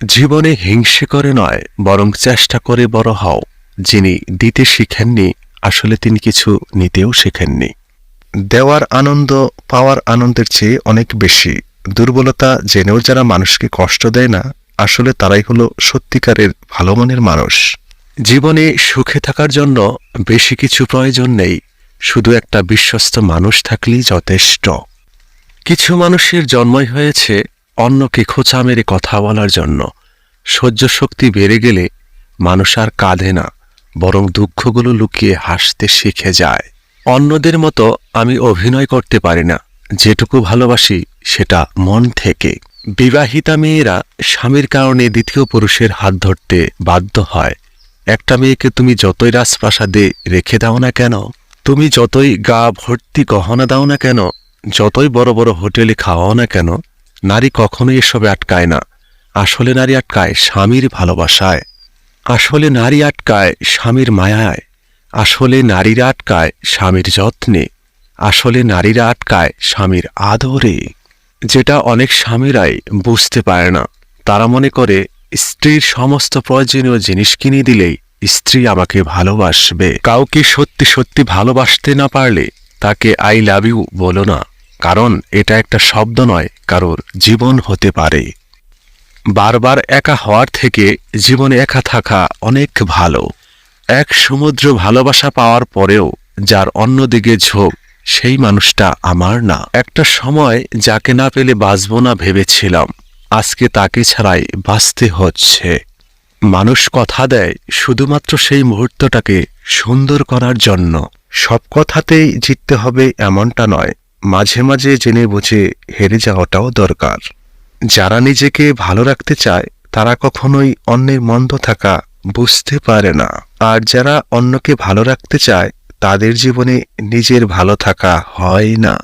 জীবনে হিংসে করে নয়, বরং চেষ্টা করে বড় হও। যিনি দিতে শিখেননি, আসলে তিনি কিছু নিতেও শেখেননি। দেওয়ার আনন্দ পাওয়ার আনন্দের চেয়ে অনেক বেশি। দুর্বলতা জেনেও যারা মানুষকে কষ্ট দেয় না, আসলে তারাই হলো সত্যিকারের ভালো মনের মানুষ। জীবনে সুখে থাকার জন্য বেশি কিছু প্রয়োজন নেই, শুধু একটা বিশ্বস্ত মানুষ থাকলেই যথেষ্ট। কিছু মানুষের জন্মই হয়েছে অন্যকে খোঁচা মেরে কথা বলার জন্য। সহ্য শক্তি বেড়ে গেলে মানুষ আর কাঁদে না, বরং দুঃখগুলো লুকিয়ে হাসতে শিখে যায়। অন্যদের মতো আমি অভিনয় করতে পারি না, যেটুকু ভালোবাসি সেটা মন থেকে। বিবাহিতা মেয়েরা স্বামীর কারণে দ্বিতীয় পুরুষের হাত ধরতে বাধ্য হয়। একটা মেয়েকে তুমি যতই রাজপ্রাসাদে রেখে দাও না কেন, তুমি যতই গা ভর্তি গহনা দাও না কেন, যতই বড় বড় হোটেলে খাওয়াও না কেন, নারী কখনোই এসবে আটকায় না। আসলে নারী আটকায় স্বামীর ভালোবাসায়। আসলে নারী আটকায় স্বামীর মায়ায়। আসলে নারীরা আটকায় স্বামীর যত্নে। আসলে নারীরা আটকায় স্বামীর আদরে। যেটা অনেক স্বামীরাই বুঝতে পারে না। তারা মনে করে স্ত্রীর সমস্ত প্রয়োজনীয় জিনিস কিনে দিলেই স্ত্রী আমাকে ভালোবাসবে। কাউকে সত্যি সত্যি ভালোবাসতে না পারলে তাকে আই লাভ ইউ বলো না, কারণ এটা একটা শব্দ নয়, কারোর জীবন হতে পারে। বারবার একা হওয়ার থেকে জীবনে একা থাকা অনেক ভালো। এক সমুদ্র ভালোবাসা পাওয়ার পরেও যার অন্যদিকে ঝোঁক, সেই মানুষটা আমার না। একটা সময় যাকে না পেলে বাঁচব না ভেবেছিলাম, আজকে তাকে ছাড়াই বাঁচতে হচ্ছে। মানুষ কথা দেয় শুধুমাত্র সেই মুহূর্তটাকে সুন্দর করার জন্য। সব কথাতেই জিততে হবে এমনটা নয়, মাঝে মাঝে জেনে বুঝে হেরে যাওয়াটাও দরকার। যারা নিজেকে ভালো রাখতে চায় তারা কখনোই অন্যের মন্দ থাকা বুঝতে পারে না। আর যারা অন্যকে ভালো রাখতে চায় তাদের জীবনে নিজের ভালো থাকা হয় না।